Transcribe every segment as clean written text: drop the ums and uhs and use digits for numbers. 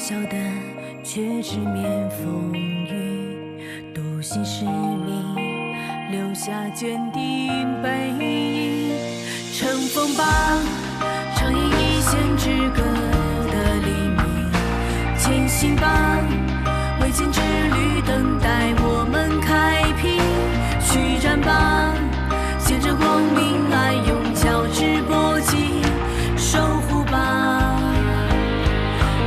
小的，却直面风雨，独行使命，留下坚定背影。乘风吧，唱演一线之歌的黎明，前行吧，未见之旅等待我们开辟，去战吧，见证光明爱用交织搏击，守护吧，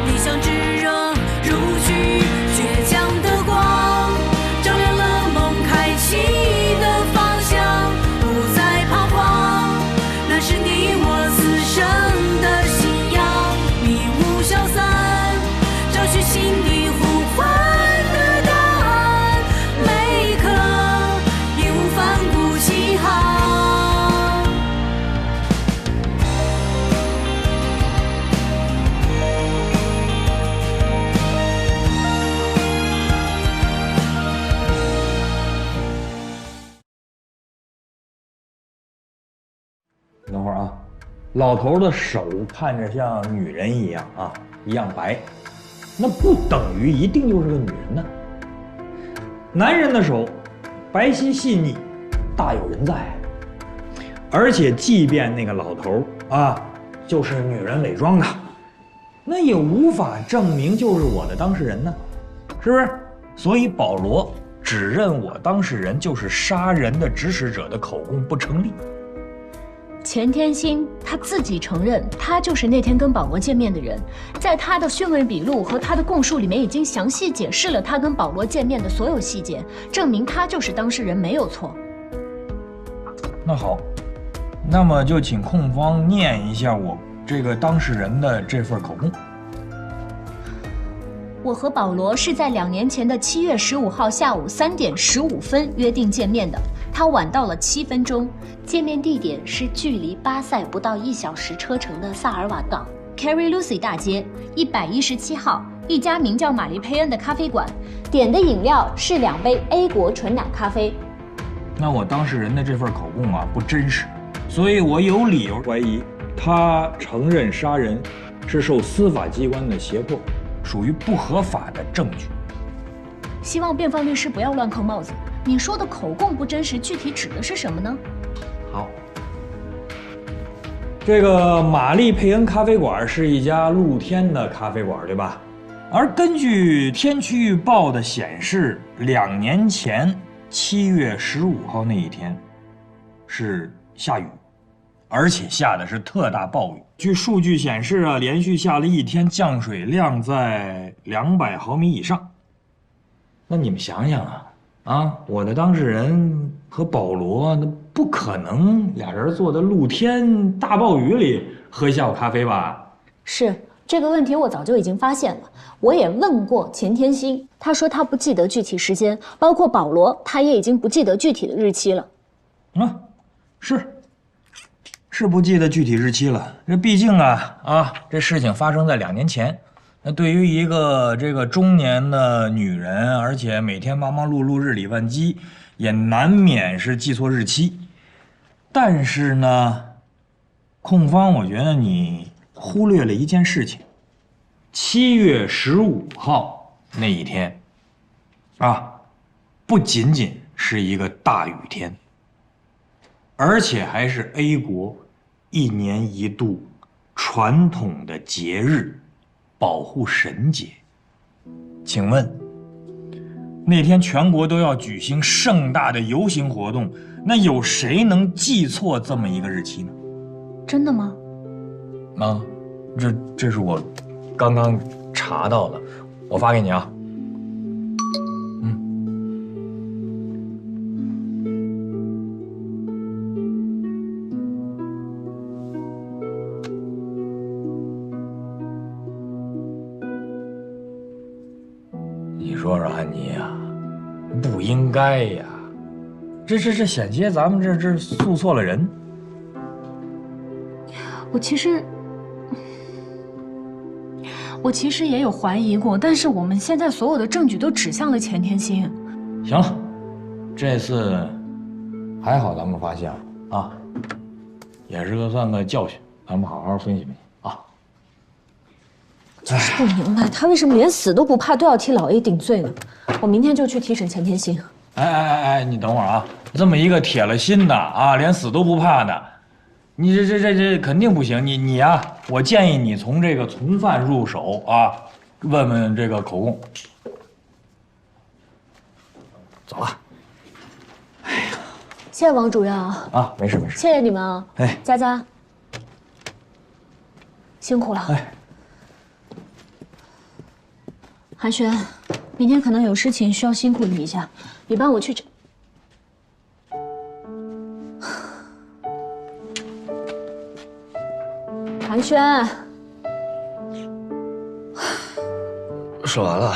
理想炙热如炬，倔强的光照亮了梦开启的方向，不再彷徨，那是你我此生的信仰，迷雾消散，找寻心底呼唤的答案，每一刻义无反顾起航。等会儿啊，老头的手看着像女人一样啊，一样白，那不等于一定就是个女人呢。男人的手白皙细腻，大有人在。而且，即便那个老头啊，就是女人伪装的，那也无法证明就是我的当事人呢，是不是？所以保罗只认我当事人就是杀人的指使者的口供不成立。钱天星他自己承认，他就是那天跟保罗见面的人，在他的讯问笔录和他的供述里面已经详细解释了他跟保罗见面的所有细节，证明他就是当事人，没有错。那好，那么就请控方念一下我这个当事人的这份口供。我和保罗是在2年前的7月15号下午3点15分约定见面的，他晚到了7分钟。见面地点是距离巴塞不到1小时车程的萨尔瓦港 Carrie Lucy 大街117号一家名叫玛丽佩恩的咖啡馆，点的饮料是2杯 A 国纯奶咖啡。那我当事人的这份口供啊不真实，所以我有理由怀疑他承认杀人是受司法机关的胁迫，属于不合法的证据。希望辩方律师不要乱扣帽子，你说的口供不真实，具体指的是什么呢？好，这个玛丽佩恩咖啡馆是一家露天的咖啡馆，对吧？而根据天气预报的显示，2年前7月15号那一天是下雨，而且下的是特大暴雨。据数据显示啊，连续下了1天，降水量在200毫米以上。那你们想想啊，我的当事人和保罗，那不可能俩人坐在露天大暴雨里喝下午咖啡吧？是，这个问题我早就已经发现了，我也问过钱天星，他说他不记得具体时间，包括保罗，他也已经不记得具体的日期了。是不记得具体日期了。这毕竟这事情发生在2年前，那对于一个这个中年的女人，而且每天忙忙碌碌、日理万机，也难免是记错日期。但是呢，控方我觉得你忽略了一件事情，7月15号那一天不仅仅是一个大雨天，而且还是 A 国1年1度传统的节日保护神节。请问那天全国都要举行盛大的游行活动，那有谁能记错这么一个日期呢？真的吗？这是我刚刚查到的，我发给你啊。你说说安妮呀，不应该呀，这险些咱们这诉错了人。我其实也有怀疑过，但是我们现在所有的证据都指向了钱天星。行了，这次还好咱们发现了也是算个教训，咱们好好分析分析啊。就是不明白他为什么连死都不怕，都要替老 A 顶罪呢？我明天就去提审钱天星。哎，你等会儿啊！这么一个铁了心的啊，连死都不怕的，你这肯定不行。你呀，我建议你从这个从犯入手啊，问问这个口供。走了。谢谢王主任啊！啊，没事。谢谢你们啊！哎，佳佳，辛苦了。哎，韩轩，明天可能有事情需要辛苦你一下，你帮我去找。韩轩，说完了。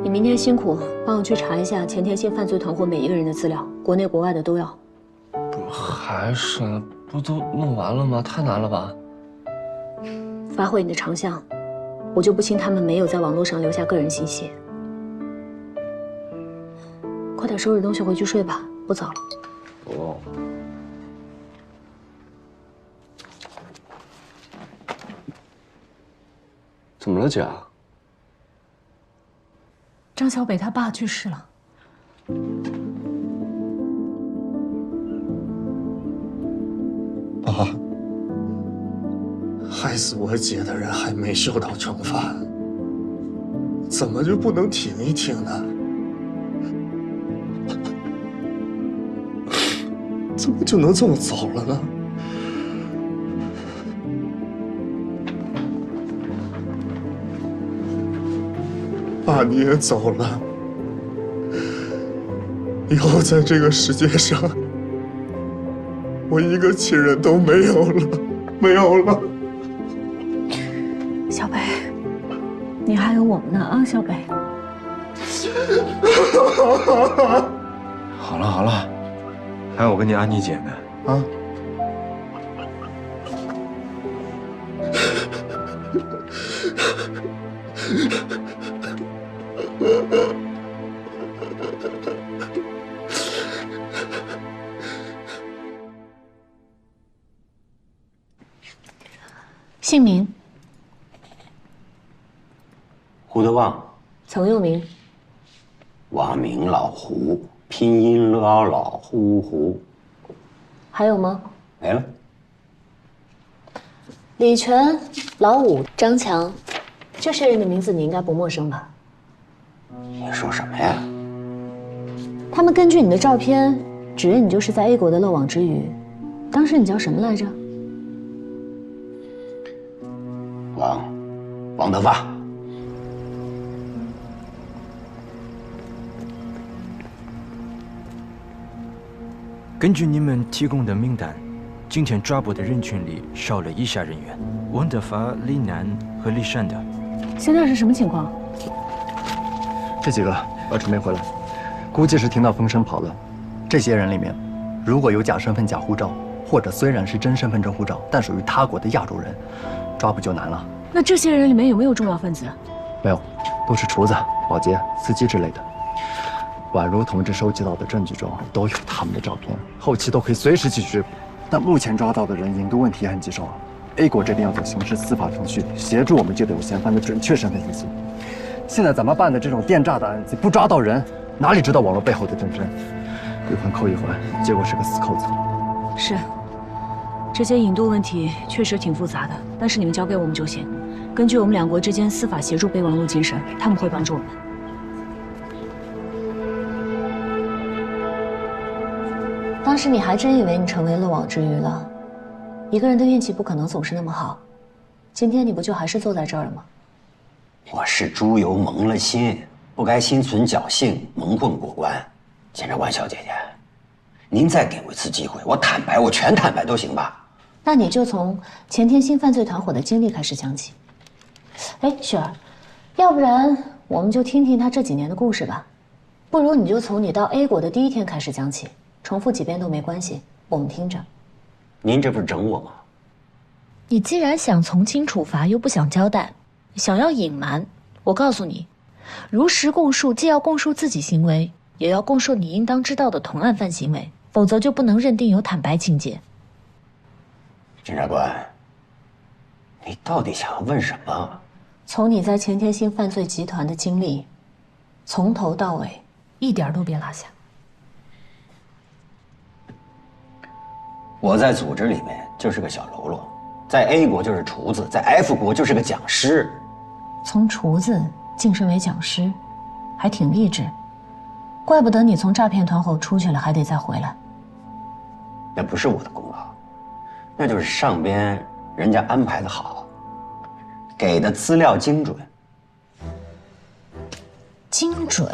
你明天辛苦，帮我去查一下钱天星犯罪团伙每一个人的资料，国内国外的都要。不还是不都弄完了吗？太难了吧？发挥你的长项，我就不信他们没有在网络上留下个人信息。快点收拾东西回去睡吧，不早了。哦。怎么了，姐？张小北他爸去世了。爸，害死我姐的人还没受到惩罚，怎么就不能挺一挺呢？怎么就能这么走了呢？爸，你也走了，以后在这个世界上，我一个亲人都没有了，没有了。小北，你还有我们呢啊，小北。好了，还有我跟你安妮姐呢。啊。姓名：胡德旺，曾用名：网名老胡，拼音老胡胡。还有吗？没了。李全、老五、张强，这些人的名字你应该不陌生吧？你说什么呀？他们根据你的照片，指认你就是在 A 国的漏网之鱼。当时你叫什么来着？王德发。根据你们提供的名单，今天抓捕的人群里少了以下人员：王德发、李楠和李善德。现在是什么情况？这几个要准备回来，估计是听到风声跑了。这些人里面，如果有假身份、假护照，或者虽然是真身份、真护照，但属于他国的亚洲人，抓捕就难了。那这些人里面有没有重要分子？没有，都是厨子、保洁、司机之类的。宛如同志收集到的证据中都有他们的照片，后期都可以随时继续追捕。但目前抓到的人引渡问题也很棘手啊。A 国这边要走刑事司法程序，协助我们这个有嫌犯的准确身份信息。现在咱们办的这种电诈的案子，不抓到人，哪里知道网络背后的真身？一环扣一环，结果是个死扣子。是，这些引渡问题确实挺复杂的，但是你们交给我们就行。根据我们两国之间司法协助备忘录精神，他们会帮助我们。当时你还真以为你成为漏网之鱼了？一个人的运气不可能总是那么好。今天你不就还是坐在这儿了吗？我是猪油蒙了心，不该心存侥幸，蒙混过关。检察官小姐姐，您再给我一次机会，我坦白，我全坦白都行吧？那你就从钱天星犯罪团伙的经历开始讲起。哎，雪儿，要不然我们就听听他这几年的故事吧。不如你就从你到 A 国的第一天开始讲起，重复几遍都没关系，我们听着。您这不是整我吗？你既然想从轻处罚，又不想交代，想要隐瞒，我告诉你，如实供述，既要供述自己行为，也要供述你应当知道的同案犯行为，否则就不能认定有坦白情节。检察官，你到底想要问什么？从你在钱天星犯罪集团的经历，从头到尾，一点都别落下。我在组织里面就是个小喽啰，在 A 国就是厨子，在 F 国就是个讲师。从厨子晋升为讲师，还挺励志。怪不得你从诈骗团伙出去了还得再回来。那不是我的功劳，那就是上边人家安排的好，给的资料精准。精准？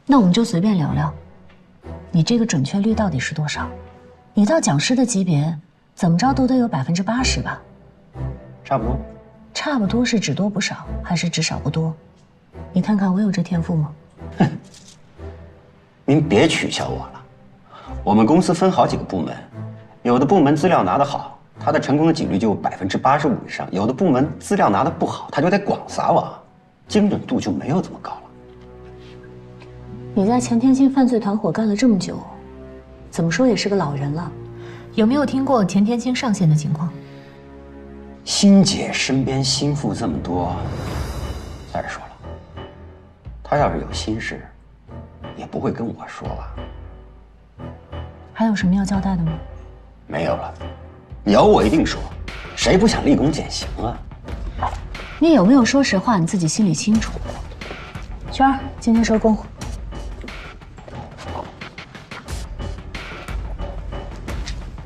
那我们就随便聊聊，你这个准确率到底是多少？你到讲师的级别，怎么着都得有80%吧？差不多。差不多是只多不少，还是只少不多？你看看我有这天赋吗？哼，您别取笑我了。我们公司分好几个部门，有的部门资料拿得好，他的成功的几率就85%以上；有的部门资料拿得不好，他就得广撒网，精准度就没有这么高了。你在钱天星犯罪团伙干了这么久，怎么说也是个老人了，有没有听过钱天星上线的情况？欣姐身边心腹这么多，再说了，她要是有心事，也不会跟我说吧？还有什么要交代的吗？没有了，有我一定说，谁不想立功减刑啊？你有没有说实话，你自己心里清楚。萱儿，今天收工。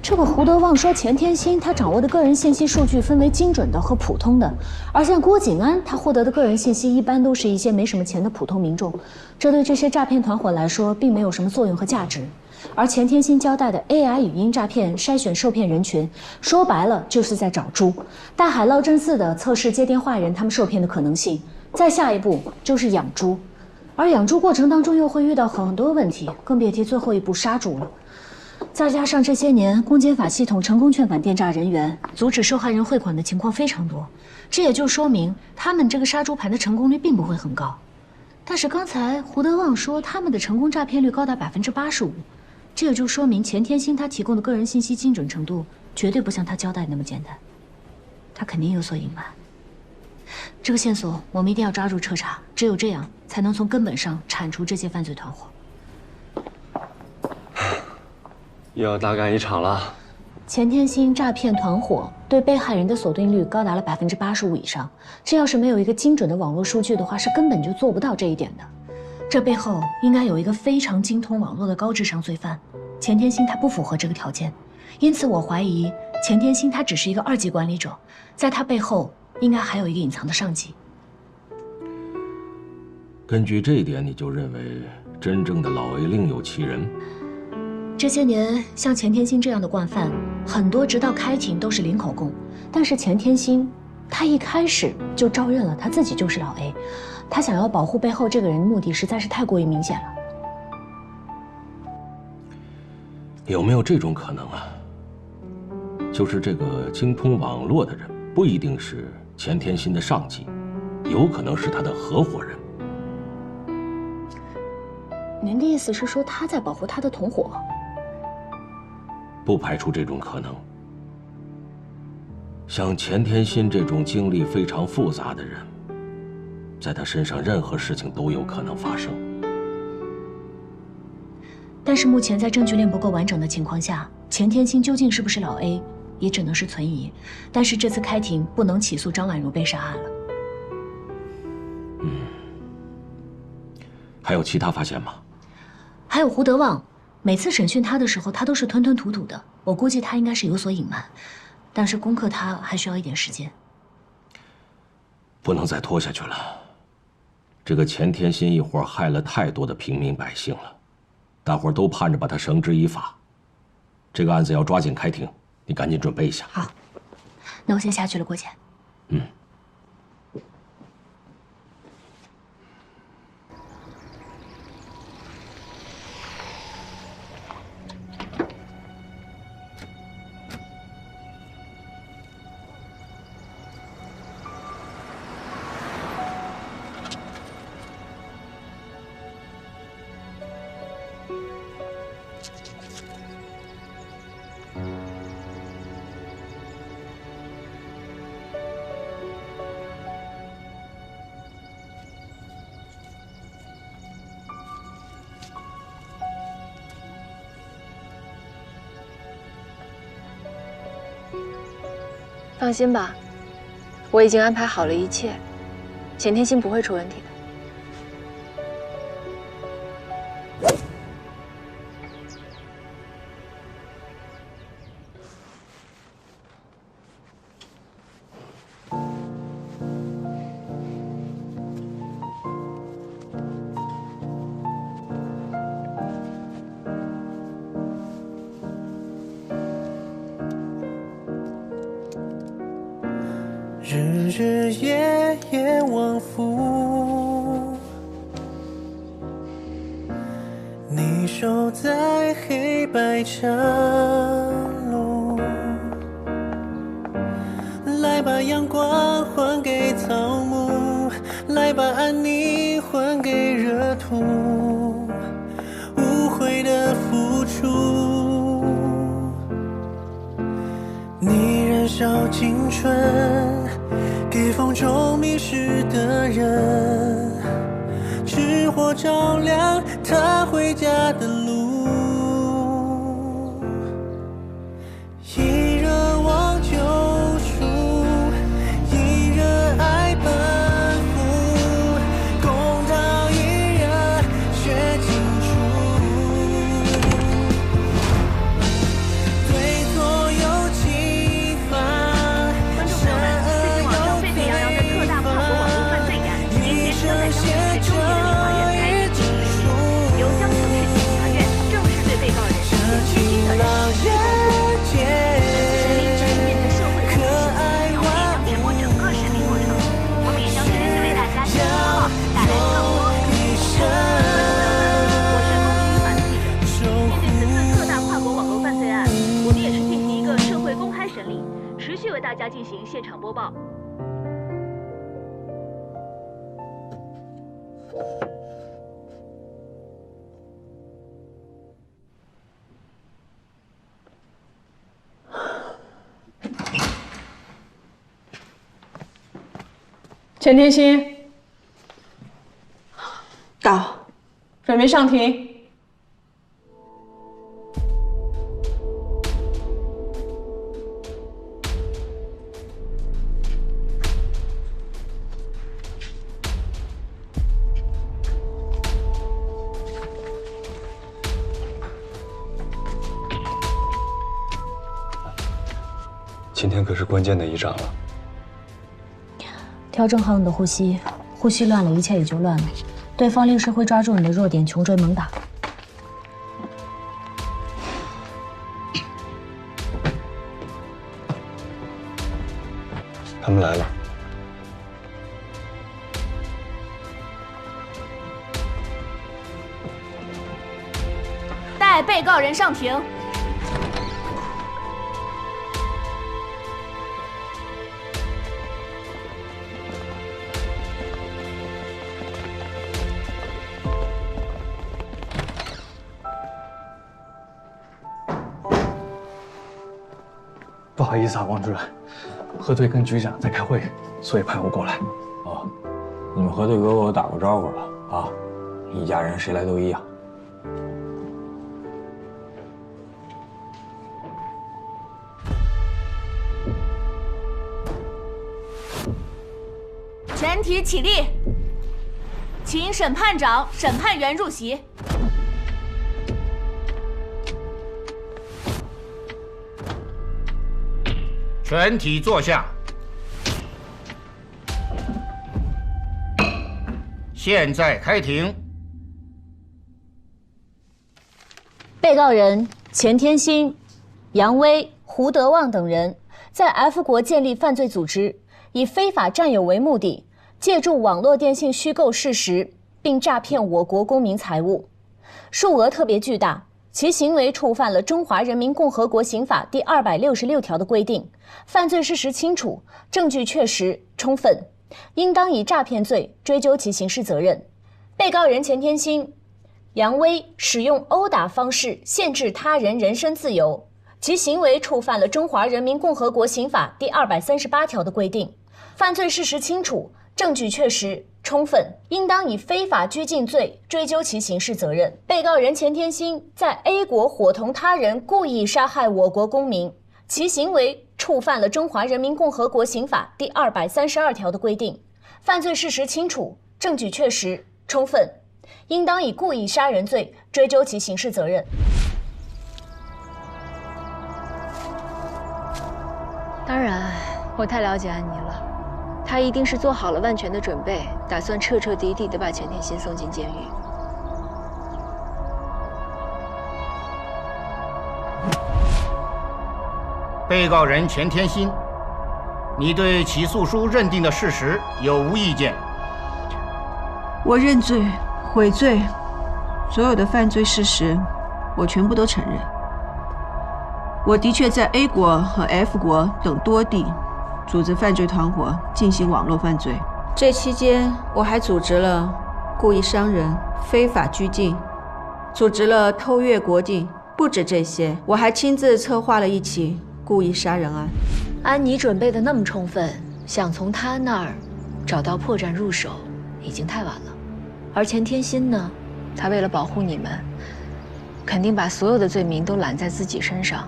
这个胡德旺说钱天星他掌握的个人信息数据分为精准的和普通的，而像郭景安他获得的个人信息一般都是一些没什么钱的普通民众，这对这些诈骗团伙来说并没有什么作用和价值。而钱天星交代的 AI 语音诈骗筛选受骗人群，说白了就是在找猪，大海捞针似的测试接电话人他们受骗的可能性，再下一步就是养猪，而养猪过程当中又会遇到很多问题，更别提最后一步杀猪了。再加上这些年公检法系统成功劝返电诈人员，阻止受害人汇款的情况非常多，这也就说明他们这个杀猪盘的成功率并不会很高。但是刚才胡德旺说他们的成功诈骗率高达85%，这也就说明钱天星他提供的个人信息精准程度绝对不像他交代的那么简单，他肯定有所隐瞒。这个线索我们一定要抓住彻查，只有这样才能从根本上铲除这些犯罪团伙。又要大干一场了。钱天星诈骗团伙对被害人的锁定率高达了85%以上，这要是没有一个精准的网络数据的话，是根本就做不到这一点的。这背后应该有一个非常精通网络的高智商罪犯，钱天星他不符合这个条件，因此我怀疑钱天星他只是一个2级管理者，在他背后应该还有一个隐藏的上级。根据这一点，你就认为真正的老 A 另有其人？这些年，像钱天星这样的惯犯，很多直到开庭都是零口供。但是钱天星，他一开始就招认了他自己就是老 A， 他想要保护背后这个人的目的实在是太过于明显了。有没有这种可能啊？就是这个精通网络的人，不一定是钱天星的上级，有可能是他的合伙人。您的意思是说他在保护他的同伙？不排除这种可能。像钱天心这种经历非常复杂的人，在他身上任何事情都有可能发生。但是目前在证据链不够完整的情况下，钱天星究竟是不是老 A， 也只能是存疑。但是这次开庭不能起诉张婉如被杀案了。还有其他发现吗？还有胡德旺，每次审讯他的时候，他都是吞吞吐吐的。我估计他应该是有所隐瞒，但是攻克他还需要一点时间。不能再拖下去了。这个钱天心一伙害了太多的平民百姓了，大伙都盼着把他绳之以法。这个案子要抓紧开庭，你赶紧准备一下。好，那我先下去了，郭姐。放心吧，我已经安排好了一切，钱天心不会出问题的。日日夜夜往复，你守在黑白岔路。来把阳光还给草木，来把安宁还给热土，无悔的付出。你燃烧青春，给风中迷失的人，炽火照亮他回家的路。以热望救赎，以热爱奔赴，公道以热血清楚。对错有启发，善恶有对方，一生写这一纸书。这晴朗人间，可爱万物，要用一生。我们也是进行一个社会公开审理，持续为大家进行现场播报。钱天心，到，准备上庭。今天可是关键的一仗了。调整好你的呼吸，呼吸乱了，一切也就乱了。对方立时会抓住你的弱点，穷追猛打。他们来了。带被告人上庭。不好意思啊，王主任，核对跟局长在开会，所以派我过来。哦，你们核对哥我打过招呼了啊，一家人谁来都一样。全体起立，请审判长、审判员入席。全体坐下。现在开庭。被告人钱天心、杨威、胡德旺等人在 F 国建立犯罪组织，以非法占有为目的，借助网络电信虚构事实，并诈骗我国公民财物，数额特别巨大。其行为触犯了《中华人民共和国刑法》第266条的规定，犯罪事实清楚，证据确实充分，应当以诈骗罪追究其刑事责任。被告人钱天心、杨威使用殴打方式限制他人人身自由，其行为触犯了《中华人民共和国刑法》第238条的规定，犯罪事实清楚，证据确实充分，应当以非法拘禁罪追究其刑事责任。被告人钱天心在 A 国伙同他人故意杀害我国公民，其行为触触犯了《中华人民共和国刑法》第232条的规定，犯罪事实清楚，证据确实充分，应当以故意杀人罪追究其刑事责任。当然，我太了解安妮了，她一定是做好了万全的准备，打算彻彻底底地把钱天心送进监狱。被告人钱天心，你对起诉书认定的事实有无意见？我认罪悔罪，所有的犯罪事实我全部都承认。我的确在 A 国和 F 国等多地组织犯罪团伙进行网络犯罪，这期间我还组织了故意伤人、非法拘禁，组织了偷越国境。不止这些，我还亲自策划了一起故意杀人案。安妮准备的那么充分，想从她那儿找到破绽入手，已经太晚了。而钱天心呢，他为了保护你们，肯定把所有的罪名都揽在自己身上。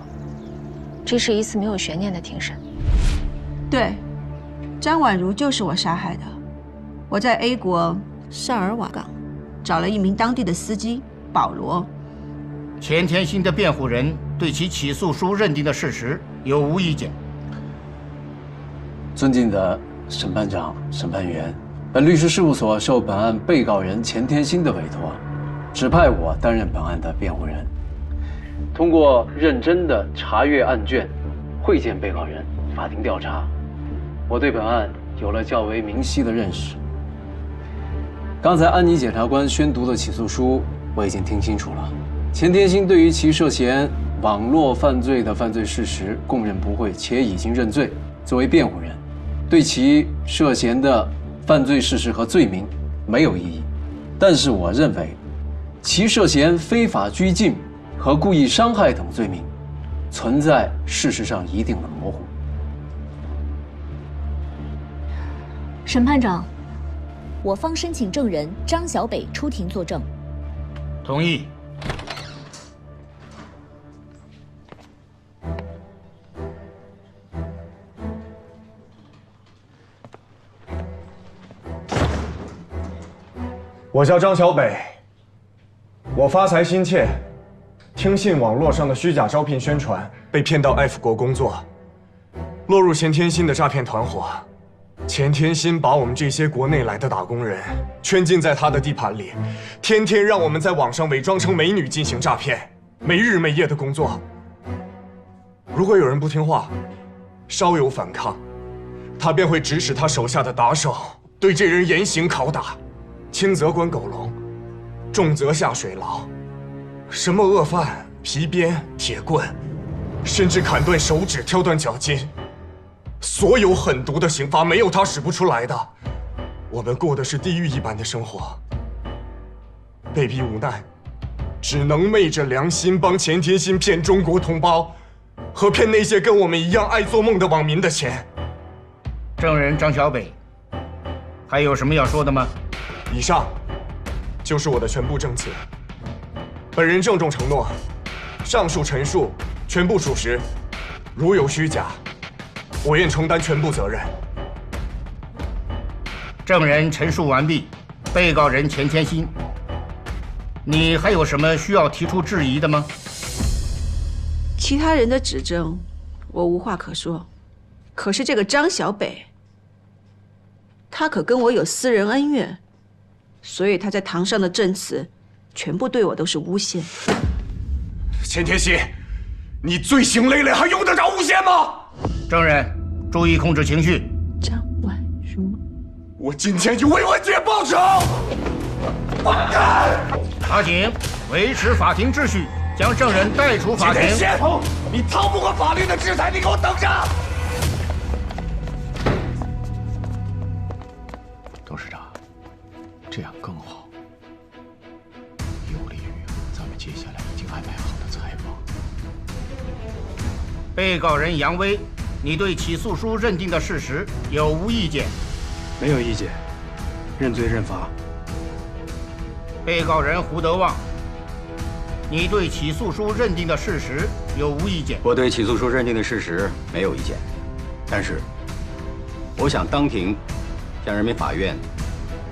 这是一次没有悬念的庭审。对，张婉如就是我杀害的。我在 A 国萨尔瓦港找了一名当地的司机保罗。钱天心的辩护人对其起诉书认定的事实有无意见？尊敬的审判长、审判员，本律师事务所受本案被告人钱天心的委托，指派我担任本案的辩护人。通过认真的查阅案卷，会见被告人，法庭调查，我对本案有了较为明晰的认识。刚才安妮检察官宣读的起诉书，我已经听清楚了。钱天心对于其涉嫌网络犯罪的犯罪事实供认不讳，且已经认罪。作为辩护人，对其涉嫌的犯罪事实和罪名没有异议，但是我认为，其涉嫌非法拘禁和故意伤害等罪名，存在事实上一定的模糊。审判长，我方申请证人张小北出庭作证。同意。我叫张小北，我发财心切，听信网络上的虚假招聘宣传，被骗到 F 国工作，落入钱天心的诈骗团伙。钱天心把我们这些国内来的打工人圈禁在他的地盘里，天天让我们在网上伪装成美女进行诈骗，没日没夜的工作。如果有人不听话，稍有反抗，他便会指使他手下的打手对这人严刑拷打。轻则关狗笼，重则下水牢，什么恶犯、皮鞭、铁棍，甚至砍断手指、挑断脚筋，所有狠毒的刑罚没有他使不出来的。我们过的是地狱一般的生活，被逼无奈，只能昧着良心帮钱天心骗中国同胞，和骗那些跟我们一样爱做梦的网民的钱。证人张小北，还有什么要说的吗？以上就是我的全部证词。本人郑重承诺，上述陈述全部属实，如有虚假，我愿承担全部责任。证人陈述完毕。被告人钱天心，你还有什么需要提出质疑的吗？其他人的指证，我无话可说。可是这个张小北，他可跟我有私人恩怨。所以他在堂上的证词，全部对我都是诬陷。钱天心，你罪行累累，还用得着诬陷吗？证人，注意控制情绪。张婉如，我今天就为文姐报仇！法警，维持法庭秩序，将证人带出法庭。钱天心，你逃不过法律的制裁，你给我等着！董事长。这样更好，有利于咱们接下来已经安排好的采访。被告人杨威，你对起诉书认定的事实有无意见？没有意见，认罪认罚。被告人胡德旺，你对起诉书认定的事实有无意见？我对起诉书认定的事实没有意见，但是我想当庭向人民法院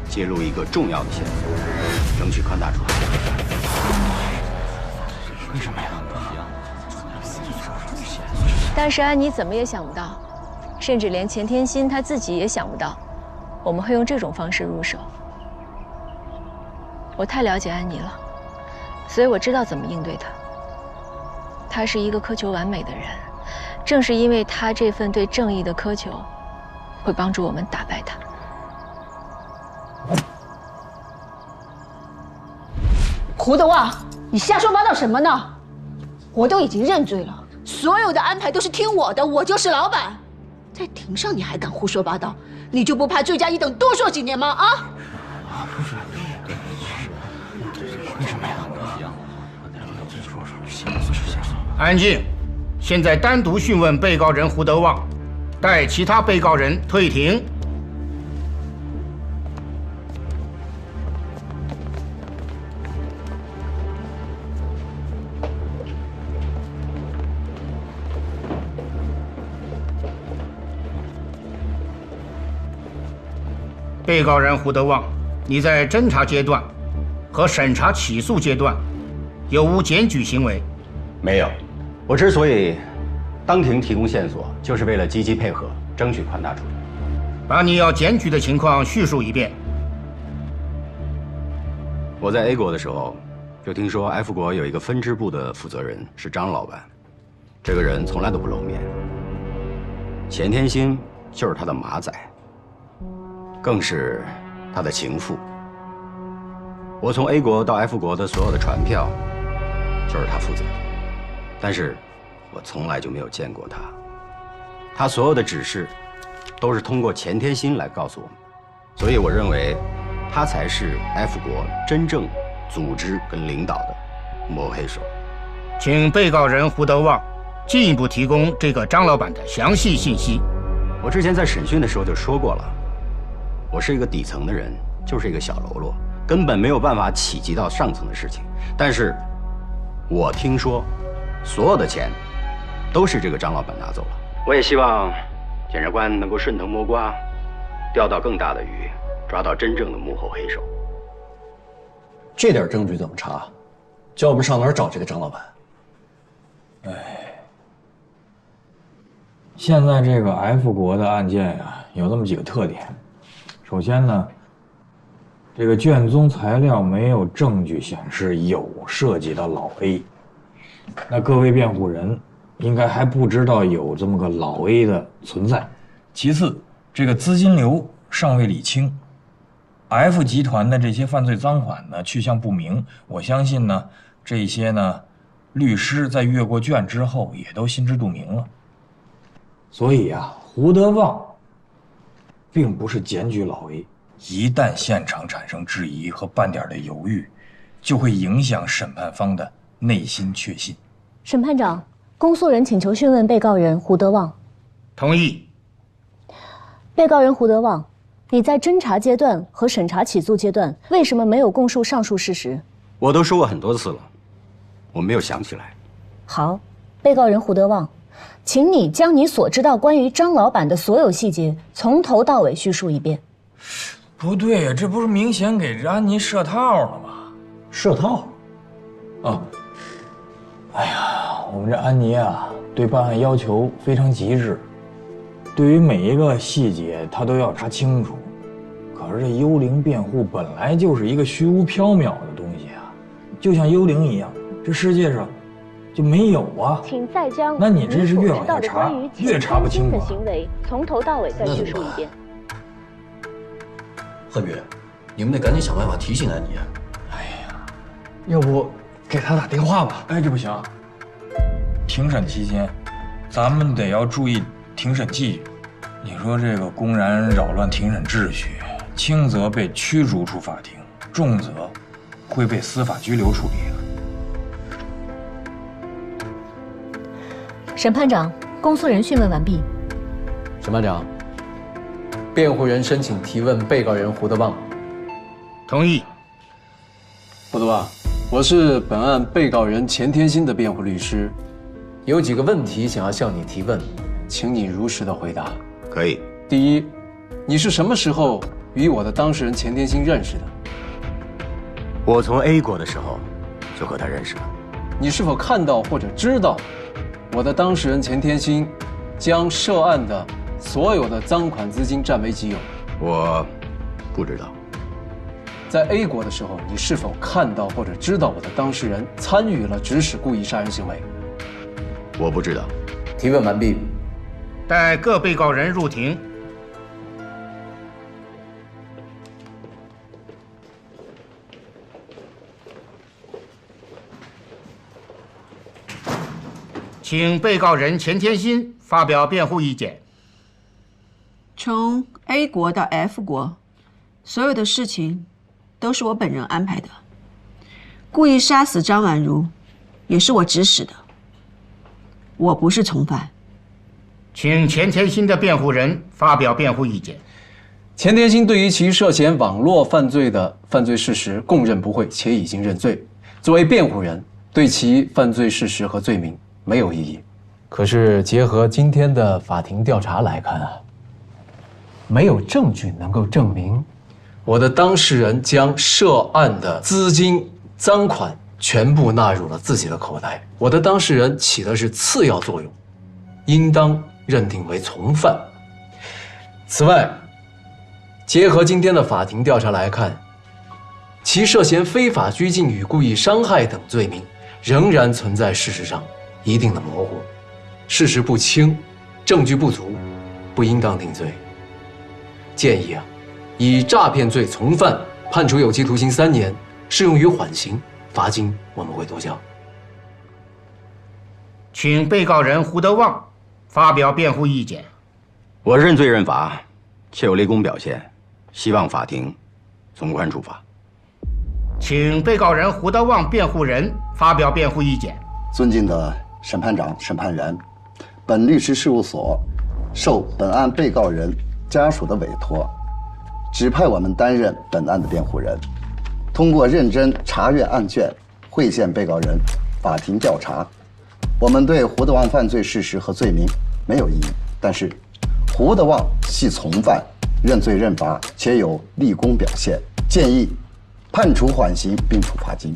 揭露一个重要的线索，争取宽大处理。为什么呀？但是安妮怎么也想不到，甚至连钱天心他自己也想不到，我们会用这种方式入手。我太了解安妮了，所以我知道怎么应对她。她是一个苛求完美的人，正是因为她这份对正义的苛求，会帮助我们打败她。胡德旺，你瞎说八道什么呢？我都已经认罪了，所有的安排都是听我的，我就是老板。在庭上你还敢胡说八道，你就不怕罪加一等多说几年吗？啊！不是，为什么呀？安静！现在单独讯问被告人胡德旺，待其他被告人退庭。被告人胡德旺，你在侦查阶段和审查起诉阶段有无检举行为？没有。我之所以当庭提供线索，就是为了积极配合，争取宽大处理。把你要检举的情况叙述一遍。我在 A 国的时候，就听说 F 国有一个分支部的负责人是张老板，这个人从来都不露面。钱天心就是他的马仔，更是他的情妇。我从 A 国到 F 国的所有的传票，就是他负责的。但是，我从来就没有见过他。他所有的指示，都是通过钱天心来告诉我们，所以我认为，他才是 F 国真正组织跟领导的幕后黑手。请被告人胡德旺进一步提供这个张老板的详细信息。我之前在审讯的时候就说过了，我是一个底层的人，就是一个小喽啰，根本没有办法企及到上层的事情。但是，我听说。所有的钱都是这个张老板拿走了。我也希望检察官能够顺藤摸瓜，钓到更大的鱼，抓到真正的幕后黑手。这点证据怎么查？叫我们上哪儿找这个张老板？现在这个 F 国的案件呀，有这么几个特点。首先呢，这个卷宗材料没有证据显示有涉及到老 A。那各位辩护人应该还不知道有这么个老 A 的存在。其次，这个资金流尚未理清 ，F 集团的这些犯罪赃款呢去向不明。我相信呢，这些呢律师在阅过卷之后也都心知肚明了。所以啊，胡德旺并不是检举老 A， 一旦现场产生质疑和半点的犹豫，就会影响审判方的内心确信。审判长，公诉人请求讯问被告人胡德旺。同意。被告人胡德旺，你在侦查阶段和审查起诉阶段为什么没有供述上述事实？我都说过很多次了，我没有想起来。好，被告人胡德旺，请你将你所知道关于张老板的所有细节从头到尾叙述一遍。不对呀，这不是明显给安妮设套了吗？设套？啊！哎呀，我们这安妮啊，对办案要求非常极致，对于每一个细节她都要查清楚。可是这幽灵辩护本来就是一个虚无缥缈的东西啊，就像幽灵一样，这世界上就没有啊。请再将那你这是越往下查，越查不清楚。的行为从头到尾再叙述一遍。贺宇，你们得赶紧想办法提醒安妮。哎呀，要不给他打电话吧？哎，这不行。庭审期间，咱们得要注意庭审纪律。你说这个公然扰乱庭审秩序，轻则被驱逐出法庭，重则会被司法拘留处理的。审判长，公诉人讯问完毕。审判长，辩护人申请提问被告人胡德旺。同意。胡德旺，我是本案被告人钱天心的辩护律师，有几个问题想要向你提问，请你如实的回答。可以。第一，你是什么时候与我的当事人钱天心认识的？我从 A 国的时候就和他认识了。你是否看到或者知道我的当事人钱天心将涉案的所有的赃款资金占为己有？我不知道。在 A 国的时候，你是否看到或者知道我的当事人参与了指使故意杀人行为？我不知道。提问完毕，待各被告人入庭。请被告人钱天心发表辩护意见。从 A 国到 F 国，所有的事情都是我本人安排的。故意杀死张婉如，也是我指使的。我不是从犯。请钱天心的辩护人发表辩护意见。钱天心对于其涉嫌网络犯罪的犯罪事实供认不讳，且已经认罪。作为辩护人，对其犯罪事实和罪名没有异议。可是结合今天的法庭调查来看啊，没有证据能够证明我的当事人将涉案的资金赃款全部纳入了自己的口袋。我的当事人起的是次要作用，应当认定为从犯。此外，结合今天的法庭调查来看，其涉嫌非法拘禁与故意伤害等罪名仍然存在事实上一定的模糊，事实不清，证据不足，不应当定罪。建议以诈骗罪从犯判处有期徒刑3年，适用于缓刑，罚金我们会多交。请被告人胡德旺发表辩护意见。我认罪认罚，确有立功表现，希望法庭从宽处罚。请被告人胡德旺辩护人发表辩护意见。尊敬的审判长、审判员，本律师事务所受本案被告人家属的委托，指派我们担任本案的辩护人。通过认真查阅案卷，会见被告人，法庭调查，我们对胡德旺犯罪事实和罪名没有异议，但是胡德旺系从犯，认罪认罚，且有立功表现，建议判处缓刑并处罚金。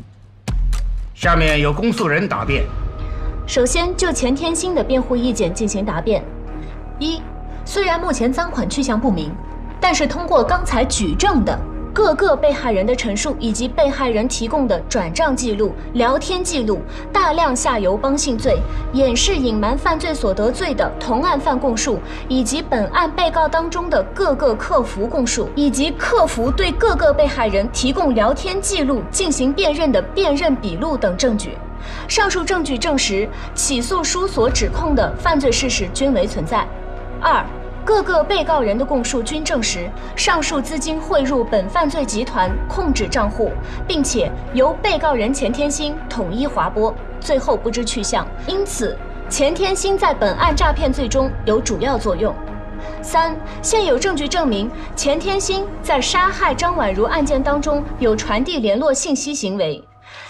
下面由公诉人答辩。首先就钱天心的辩护意见进行答辩。一，虽然目前赃款去向不明，但是通过刚才举证的各个被害人的陈述，以及被害人提供的转账记录、聊天记录、大量下游帮信罪、掩饰隐瞒犯罪所得罪的同案犯供述，以及本案被告当中的各个客服供述，以及客服对各个被害人提供聊天记录进行辨认的辨认笔录等证据，上述证据证实起诉书所指控的犯罪事实均为存在。二，各个被告人的供述均证实，上述资金汇入本犯罪集团控制账户，并且由被告人钱天心统一划拨，最后不知去向。因此，钱天心在本案诈骗罪中有主要作用。三，现有证据证明钱天心在杀害张婉如案件当中有传递联络信息行为，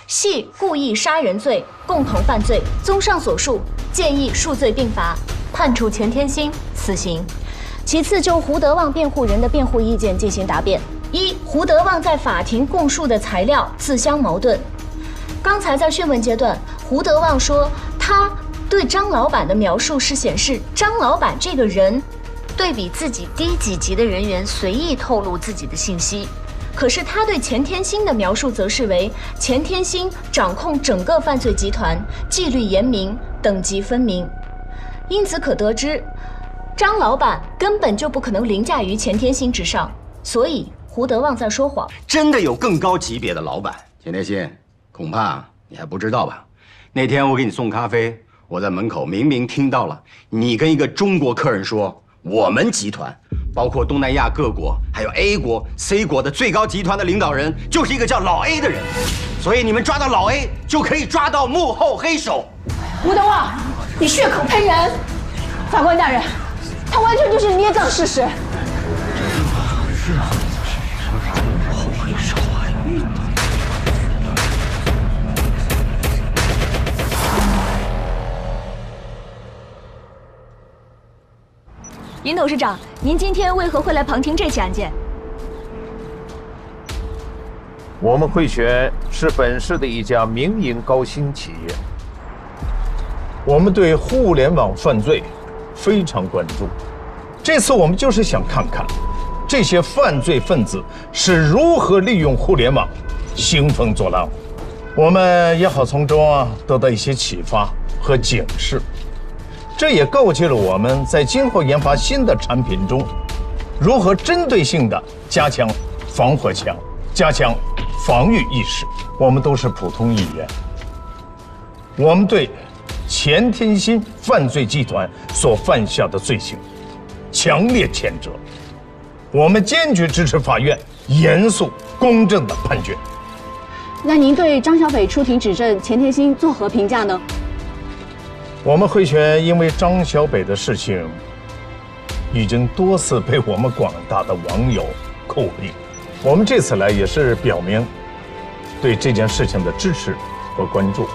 系故意杀人罪共同犯罪。综上所述，建议数罪并罚，判处钱天心死刑。其次，就胡德旺辩护人的辩护意见进行答辩。一，胡德旺在法庭供述的材料自相矛盾。刚才在讯问阶段，胡德旺说他对张老板的描述是显示张老板这个人对比自己低几级的人员随意透露自己的信息，可是他对钱天心的描述则是为钱天心掌控整个犯罪集团，纪律严明，等级分明。因此可得知，张老板根本就不可能凌驾于钱天心之上，所以胡德旺在说谎。真的有更高级别的老板，钱天心，恐怕你还不知道吧？那天我给你送咖啡，我在门口明明听到了你跟一个中国客人说，我们集团包括东南亚各国，还有 A 国、C 国的最高集团的领导人，就是一个叫老 A 的人，所以你们抓到老 A 就可以抓到幕后黑手。胡德旺，你血口喷人！法官大人，他完全就是捏造事实。尹董事长，您今天为何会来旁听这起案件？我们汇泉是本市的一家民营高新企业，我们对互联网犯罪非常关注。这次我们就是想看看这些犯罪分子是如何利用互联网兴风作浪，我们也好从中得到一些启发和警示。这也告诫了我们在今后研发新的产品中，如何针对性地加强防火墙，加强防御意识。我们都是普通议员，我们对钱天新犯罪集团所犯下的罪行强烈谴责，我们坚决支持法院严肃公正的判决。那您对张小北出庭指证钱天新作何评价呢？我们汇泉因为张小北的事情，已经多次被我们广大的网友诬病。我们这次来也是表明对这件事情的支持和关注。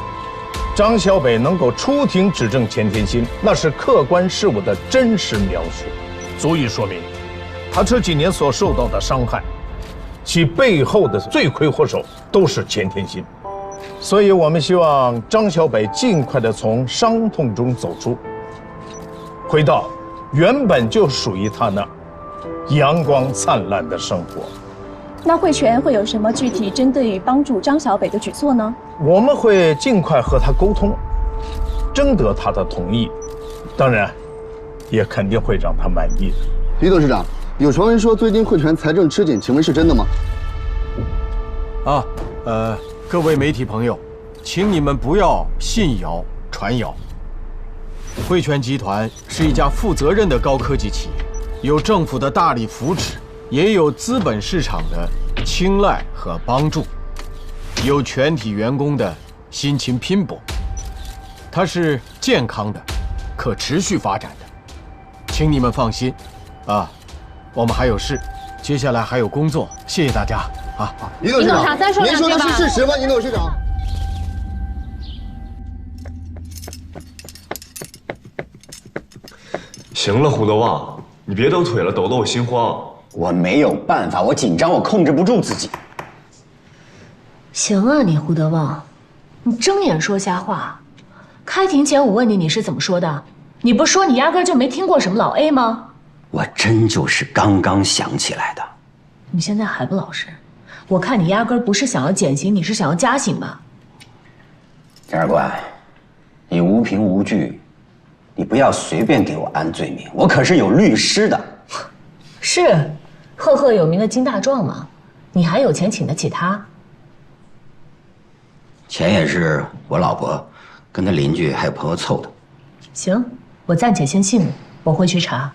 张小北能够出庭指证钱天新，那是客观事物的真实描述，足以说明他这几年所受到的伤害，其背后的罪魁祸首都是钱天新。所以我们希望张小北尽快地从伤痛中走出，回到原本就属于他那阳光灿烂的生活。那汇泉会有什么具体针对于帮助张小北的举措呢？我们会尽快和他沟通，征得他的同意，当然也肯定会让他满意的。李董事长，有传闻说最近汇泉财政吃紧，请问是真的吗？各位媒体朋友，请你们不要信谣传谣。汇泉集团是一家负责任的高科技企业，有政府的大力扶持，也有资本市场的青睐和帮助，有全体员工的辛勤拼搏。它是健康的、可持续发展的，请你们放心。我们还有事，接下来还有工作，谢谢大家。李董事长，再说两句吧。您说的是事实吗？尹董事长。行了，胡德旺，你别抖腿了，抖得我心慌。我没有办法，我紧张，我控制不住自己。行啊，你胡德旺，你睁眼说瞎话。开庭前我问你，你是怎么说的？你不是说你压根就没听过什么老 A 吗？我真就是刚刚想起来的。你现在还不老实？我看你压根不是想要减刑，你是想要加刑吧？检察官，你无凭无据，你不要随便给我安罪名，我可是有律师的。是，赫赫有名的金大壮嘛，你还有钱请得起他？钱也是我老婆跟她邻居还有朋友凑的。行，我暂且先信你，我会去查。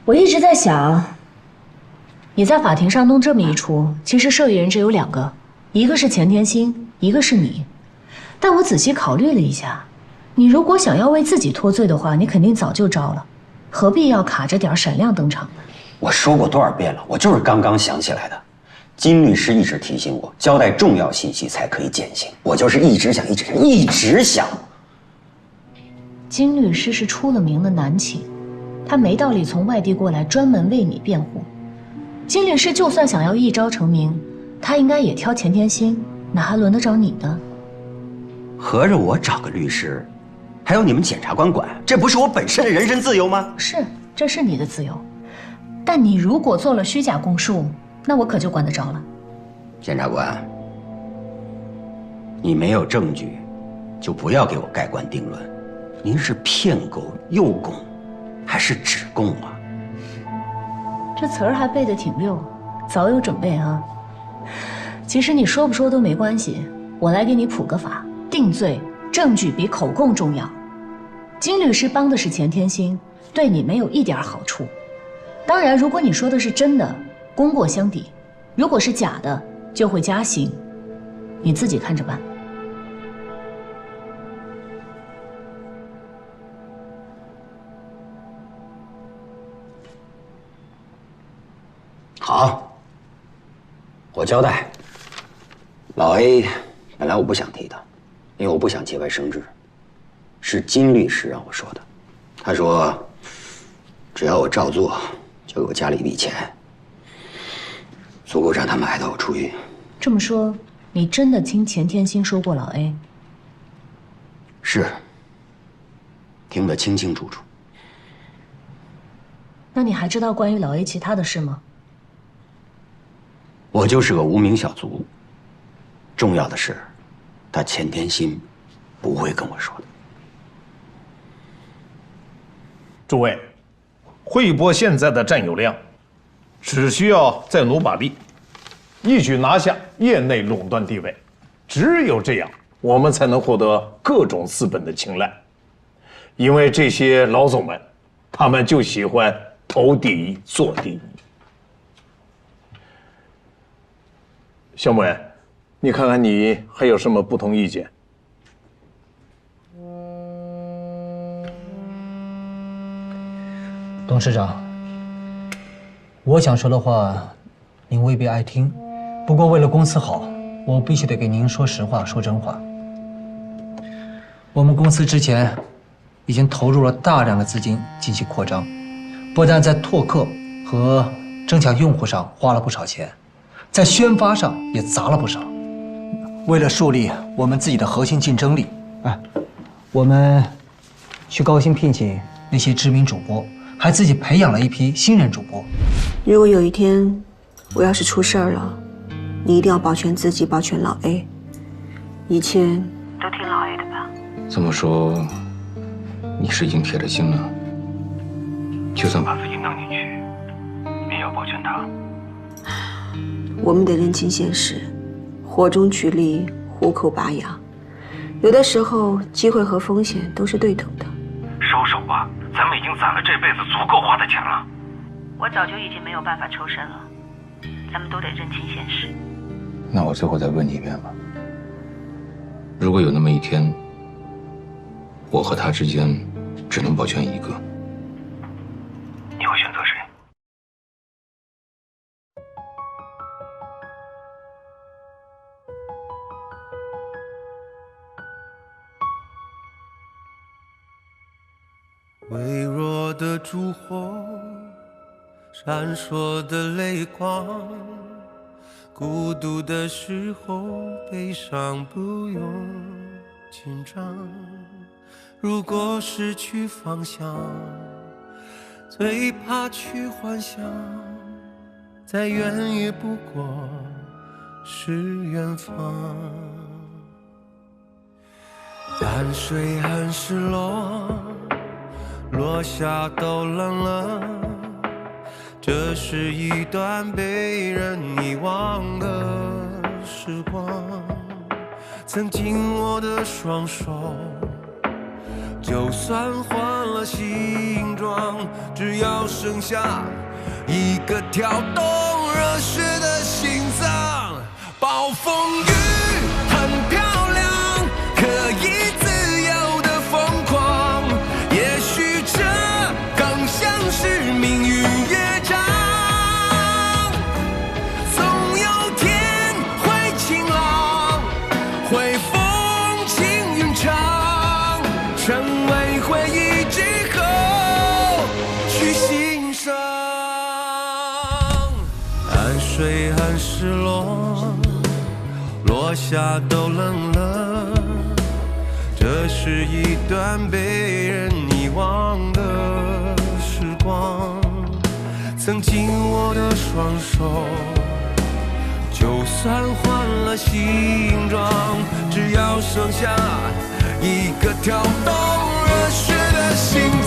我一直在想，你在法庭上弄这么一出，其实受益人只有两个，一个是钱天新，一个是你。但我仔细考虑了一下，你如果想要为自己脱罪的话，你肯定早就招了，何必要卡着点闪亮登场呢？我说过多少遍了，我就是刚刚想起来的。金律师一直提醒我，交代重要信息才可以减刑，我就是一直想。金律师是出了名的难请，他没道理从外地过来专门为你辩护。金律师就算想要一朝成名，他应该也挑钱天新，哪还轮得着你呢？合着我找个律师，还有你们检察官管，这不是我本身的人身自由吗？是，这是你的自由，但你如果做了虚假供述，那我可就管得着了。检察官，你没有证据，就不要给我盖棺定论。您是骗供、诱供，还是指供啊？这词儿还背得挺溜，早有准备啊。其实你说不说都没关系，我来给你普个法，定罪证据比口供重要。金律师帮的是钱天新，对你没有一点好处。当然，如果你说的是真的，功过相抵；如果是假的，就会加刑，你自己看着办。好，我交代。老 A 本来我不想提的，因为我不想节外生枝，是金律师让我说的。他说，只要我照做，就给我加了一笔钱，足够让他们挨到我出狱。这么说，你真的听钱天心说过老 A？ 是，听得清清楚楚。那你还知道关于老 A 其他的事吗？我就是个无名小卒，重要的事，他钱天心不会跟我说的。诸位，汇博现在的占有量，只需要再努把力，一举拿下业内垄断地位。只有这样，我们才能获得各种资本的青睐。因为这些老总们，他们就喜欢投第一，做第一。小母人，你看看你还有什么不同意见？董事长，我想说的话，您未必爱听。不过为了公司好，我必须得给您说实话，说真话。我们公司之前已经投入了大量的资金进行扩张，不但在拓客和增强用户上花了不少钱，在宣发上也砸了不少。为了树立我们自己的核心竞争力，我们去高薪聘请那些知名主播。还自己培养了一批新人主播。如果有一天我要是出事儿了，你一定要保全自己，保全老 A， 一切都听老 A 的吧。这么说，你是已经铁了心了，就算把自己弄进去，也要保全他。我们得认清现实，火中取栗，虎口拔牙，有的时候机会和风险都是对等的。收手吧。咱们已经攒了这辈子足够花的钱了。我早就已经没有办法抽身了，咱们都得认清现实。那我最后再问你一遍吧，如果有那么一天，我和他之间只能保全一个，你会选择谁？微弱的烛火，闪烁的泪光，孤独的时候，悲伤不用紧张。如果失去方向，最怕去幻想，再远也不过是远方。淡水很失落，落下都冷了，这是一段被人遗忘的时光。曾经握的双手，就算换了形状，只要剩下一个跳动热血的心脏。暴风雨很漂亮，可以自由的疯狂，也许这更像是命运乐章。总有天会晴朗，会风轻云长，成为回忆之后去欣赏。淡水很失落，落下都冷了，这是一段被人遗忘的时光。曾经握的双手，就算换了形状，只要剩下一个跳动热血的心脏。